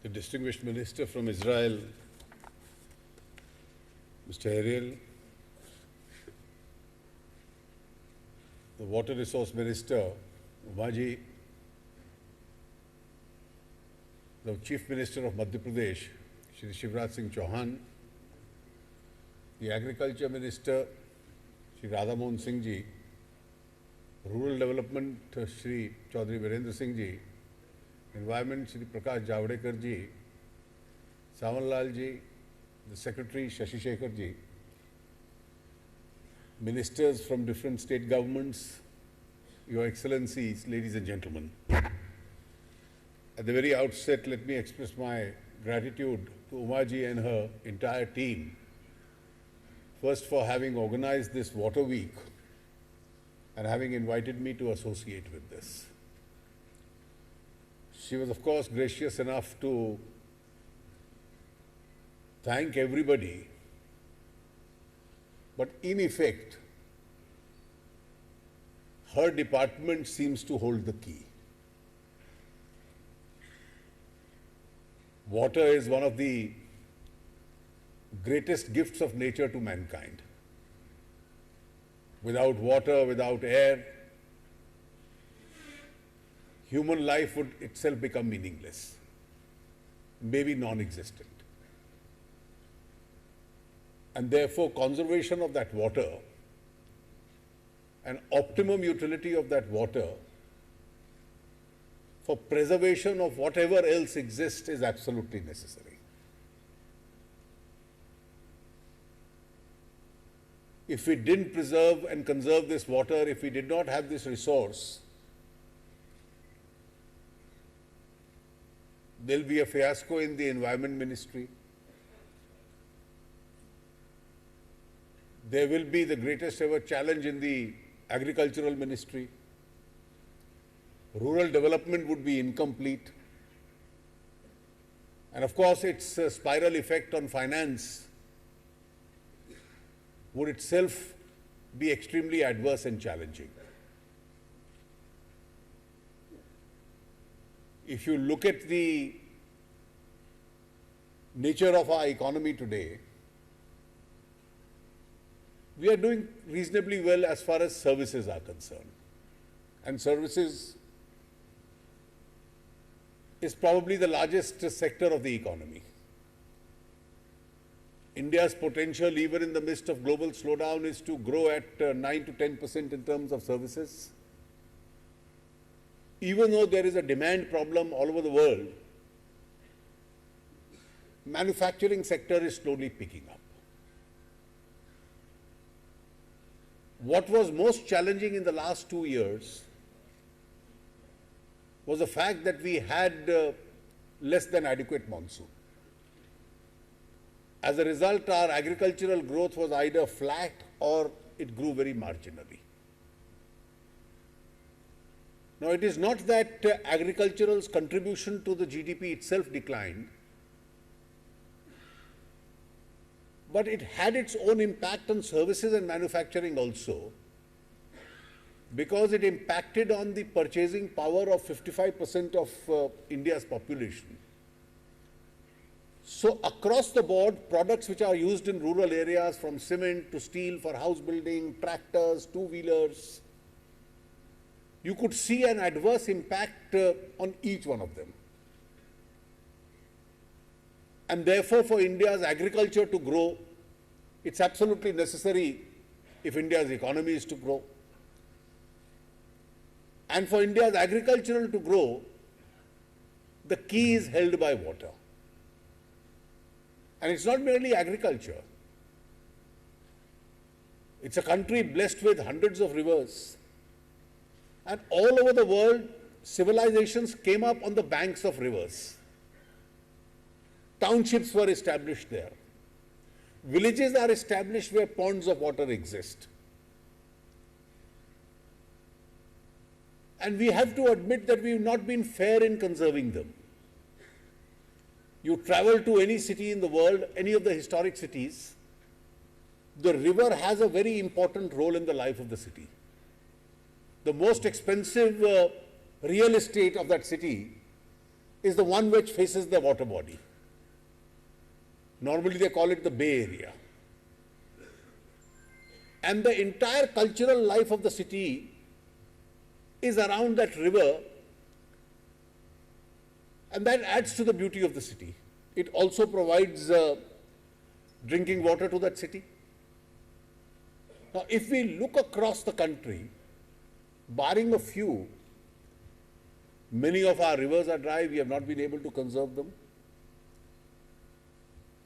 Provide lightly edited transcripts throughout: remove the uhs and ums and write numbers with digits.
the distinguished minister from Israel, Mr. Ariel, the water resource minister, Umaji, the chief minister of Madhya Pradesh, Shri Shivraj Singh Chauhan, the agriculture minister, Shri Radha Mohan Singh ji, rural development, Shri Chaudhary Virendra Singh ji, environment, Shri Prakash Javadekar ji, Savanlal ji, the secretary, Shashi Shekhar ji, ministers from different state governments, Your Excellencies, ladies and gentlemen. At the very outset, let me express my gratitude to Umaji and her entire team, first for having organized this Water Week and having invited me to associate with this. She was, of course, gracious enough to thank everybody, but in effect, her department seems to hold the key. Water is one of the greatest gifts of nature to mankind. Without water, without air, human life would itself become meaningless, maybe non-existent. And therefore, conservation of that water and optimum utility of that water for preservation of whatever else exists is absolutely necessary. If we didn't preserve and conserve this water, if we did not have this resource, there will be a fiasco in the Environment Ministry. There will be the greatest ever challenge in the Agricultural Ministry. Rural development would be incomplete. And of course, its spiral effect on finance would itself be extremely adverse and challenging. If you look at the nature of our economy today, we are doing reasonably well as far as services are concerned. And services is probably the largest sector of the economy. India's potential, even in the midst of global slowdown, is to grow at 9 to 10% in terms of services. Even though there is a demand problem all over the world, manufacturing sector is slowly picking up. What was most challenging in the last 2 years was the fact that we had less than adequate monsoon. As a result, our agricultural growth was either flat or it grew very marginally. Now, it is not that agricultural's contribution to the GDP itself declined, but it had its own impact on services and manufacturing also, because it impacted on the purchasing power of 55% of India's population. So across the board, products which are used in rural areas, from cement to steel for house building, tractors, two-wheelers, you could see an adverse impact on each one of them. And therefore, for India's agriculture to grow, it's absolutely necessary if India's economy is to grow. And for India's agricultural to grow, the key is held by water. And it's not merely agriculture. It's a country blessed with hundreds of rivers. And all over the world, civilizations came up on the banks of rivers. Townships were established there. Villages are established where ponds of water exist. And we have to admit that we have not been fair in conserving them. You travel to any city in the world, any of the historic cities, the river has a very important role in the life of the city. The most expensive real estate of that city is the one which faces the water body. Normally they call it the Bay Area. And the entire cultural life of the city is around that river, and that adds to the beauty of the city. It also provides drinking water to that city. Now, if we look across the country, barring a few, many of our rivers are dry. We have not been able to conserve them.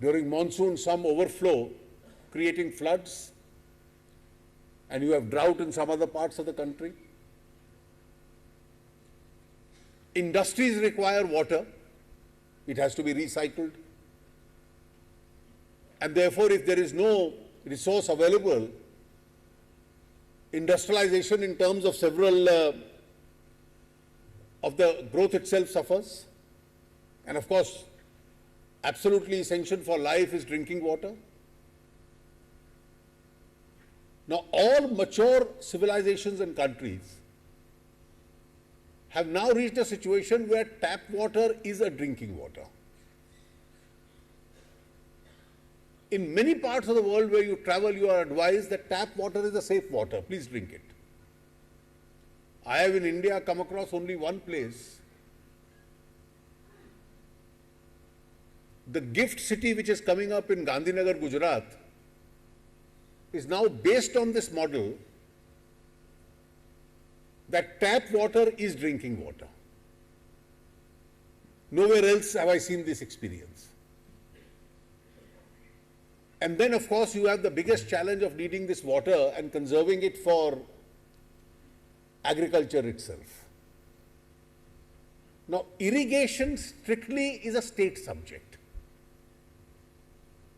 During monsoon, some overflow, creating floods, and you have drought in some other parts of the country. Industries require water. It has to be recycled. And therefore, if there is no resource available, industrialization in terms of several of the growth itself suffers. And of course, absolutely essential for life is drinking water. Now, all mature civilizations and countries have now reached a situation where tap water is a drinking water. In many parts of the world where you travel, you are advised that tap water is a safe water. Please drink it. I have in India come across only one place. The gift city which is coming up in Gandhinagar, Gujarat, is now based on this model that tap water is drinking water. Nowhere else have I seen this experience. And then, of course, you have the biggest challenge of needing this water and conserving it for agriculture itself. Now, irrigation strictly is a state subject.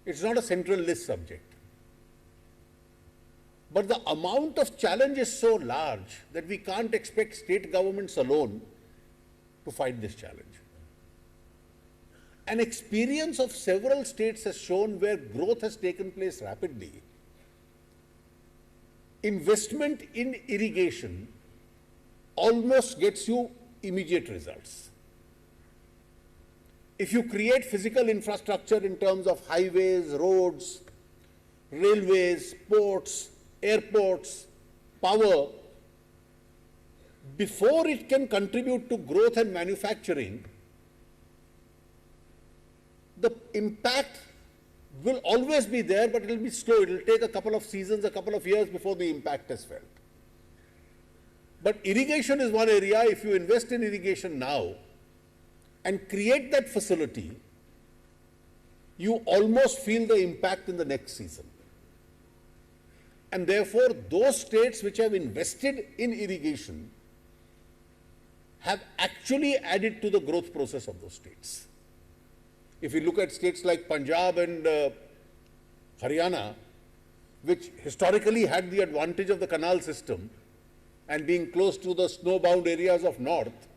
It's not a central list subject. But the amount of challenge is so large that we can't expect state governments alone to fight this challenge. An experience of several states has shown where growth has taken place rapidly. Investment in irrigation almost gets you immediate results. If you create physical infrastructure in terms of highways, roads, railways, ports, airports, power, before it can contribute to growth and manufacturing, the impact will always be there, but it will be slow. It will take a couple of seasons, a couple of years before the impact is felt. But irrigation is one area. If you invest in irrigation now and create that facility, you almost feel the impact in the next season. And therefore, those states which have invested in irrigation have actually added to the growth process of those states. If you look at states like Punjab and Haryana, which historically had the advantage of the canal system and being close to the snow-bound areas of north,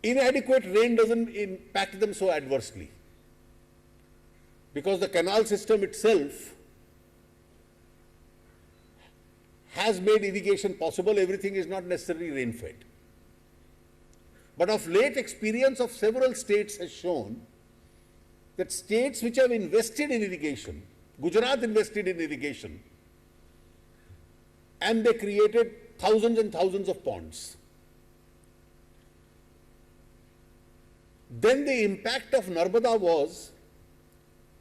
inadequate rain doesn't impact them so adversely, because the canal system itself has made irrigation possible. Everything is not necessarily rain-fed. But of late, experience of several states has shown that states which have invested in irrigation, Gujarat invested in irrigation, and they created thousands and thousands of ponds. Then the impact of Narmada was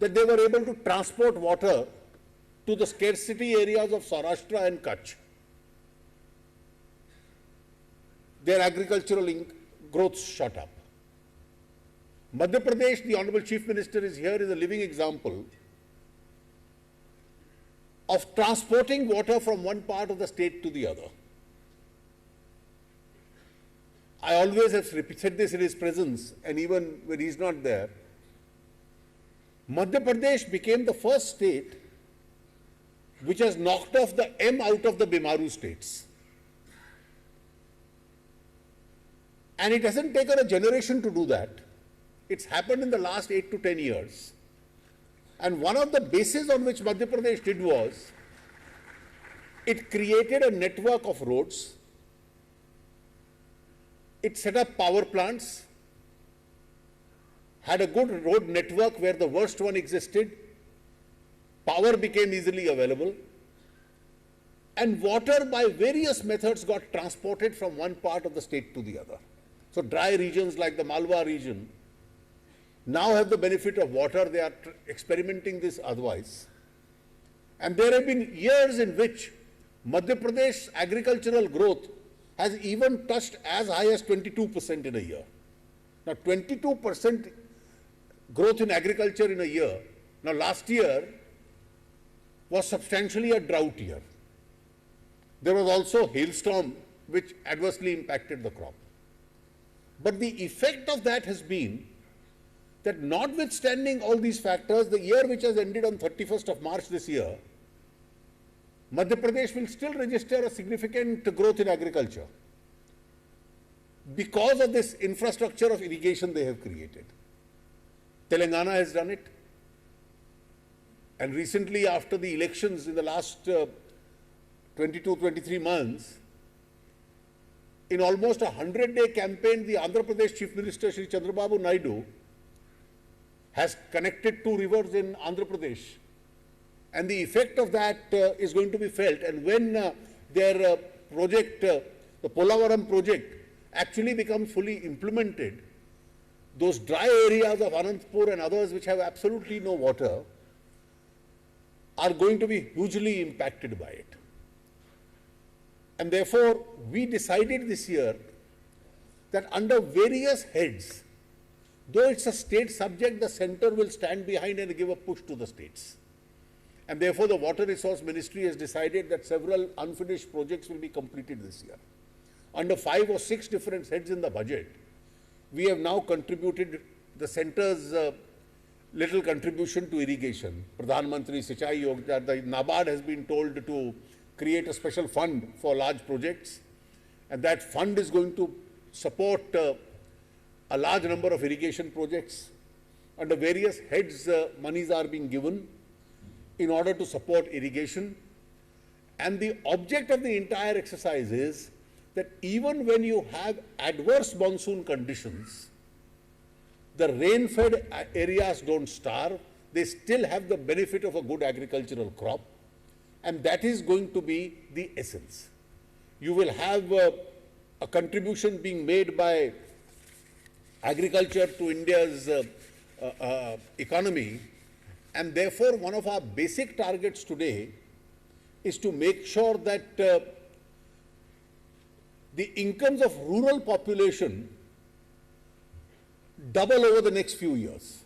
that they were able to transport water to the scarcity areas of Saurashtra and Kutch. Their agricultural growth shot up. Madhya Pradesh, the Honorable Chief Minister is here, is a living example of transporting water from one part of the state to the other. I always have said this in his presence, and even when he's not there. Madhya Pradesh became the first state which has knocked off the M out of the Bimaru states. And it hasn't taken a generation to do that. It's happened in the last 8 to 10 years. And one of the bases on which Madhya Pradesh did was, it created a network of roads, it set up power plants, had a good road network where the worst one existed, power became easily available, and water by various methods got transported from one part of the state to the other. So dry regions like the Malwa region now have the benefit of water. They are experimenting this otherwise. And there have been years in which Madhya Pradesh's agricultural growth has even touched as high as 22% in a year. Now 22% growth in agriculture in a year. Now last year was substantially a drought year. There was also hailstorm which adversely impacted the crop. But the effect of that has been that notwithstanding all these factors, the year which has ended on 31st of March this year, Madhya Pradesh will still register a significant growth in agriculture because of this infrastructure of irrigation they have created. Telangana has done it. And recently, after the elections in the last 22-23 months, in almost a 100-day campaign, the Andhra Pradesh Chief Minister, Shri Chandrababu Naidu, has connected 2 rivers in Andhra Pradesh. And the effect of that is going to be felt. And when their project, the Polavaram project, actually becomes fully implemented, those dry areas of Anantapur and others which have absolutely no water are going to be hugely impacted by it. And therefore, we decided this year that under various heads, though it's a state subject, the center will stand behind and give a push to the states. And therefore, the Water Resource Ministry has decided that several unfinished projects will be completed this year. Under 5 or 6 different heads in the budget, we have now contributed the center's little contribution to irrigation. Pradhan Mantri Sinchai Yojana, the NABARD has been told to create a special fund for large projects, and that fund is going to support a large number of irrigation projects. Under various heads, monies are being given in order to support irrigation. And the object of the entire exercise is that even when you have adverse monsoon conditions, the rain-fed areas don't starve. They still have the benefit of a good agricultural crop. And that is going to be the essence. You will have a contribution being made by agriculture to India's economy. And therefore, one of our basic targets today is to make sure that the incomes of rural population double over the next few years.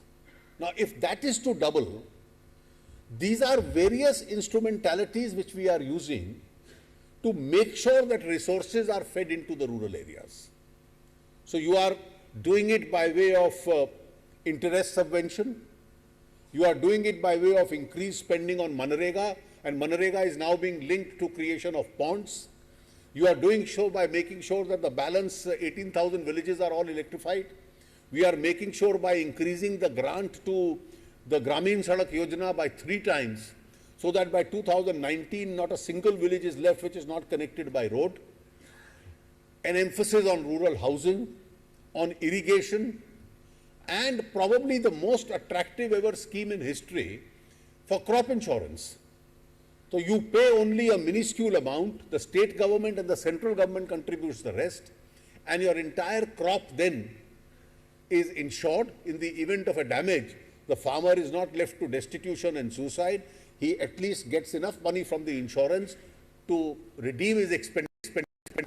Now, if that is to double, these are various instrumentalities which we are using to make sure that resources are fed into the rural areas. So you are doing it by way of interest subvention. You are doing it by way of increased spending on Manrega, and Manrega is now being linked to creation of ponds. You are doing so by making sure that the balance 18,000 villages are all electrified. We are making sure by increasing the grant to the Gramin Sadak Yojana by 3 times, so that by 2019 not a single village is left which is not connected by road. An emphasis on rural housing, on irrigation, and probably the most attractive ever scheme in history for crop insurance. So you pay only a minuscule amount, the state government and the central government contributes the rest, and your entire crop then is insured. In the event of a damage, the farmer is not left to destitution and suicide. He at least gets enough money from the insurance to redeem his expenditure,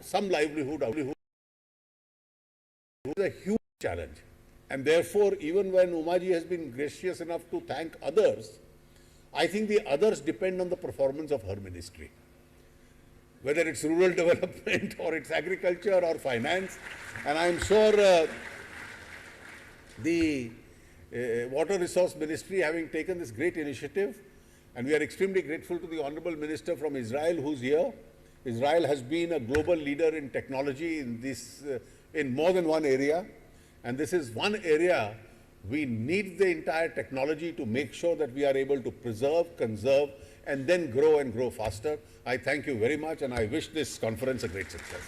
some livelihood. It is a huge challenge. And therefore, even when Umaji has been gracious enough to thank others, I think the others depend on the performance of her ministry. Whether it's rural development or it's agriculture or finance. And I'm sure the Water Resource Ministry having taken this great initiative, and we are extremely grateful to the Honorable Minister from Israel who's here. Israel has been a global leader in technology in this, in more than one area. And this is one area we need the entire technology to make sure that we are able to preserve, conserve, and then grow and grow faster. I thank you very much, and I wish this conference a great success.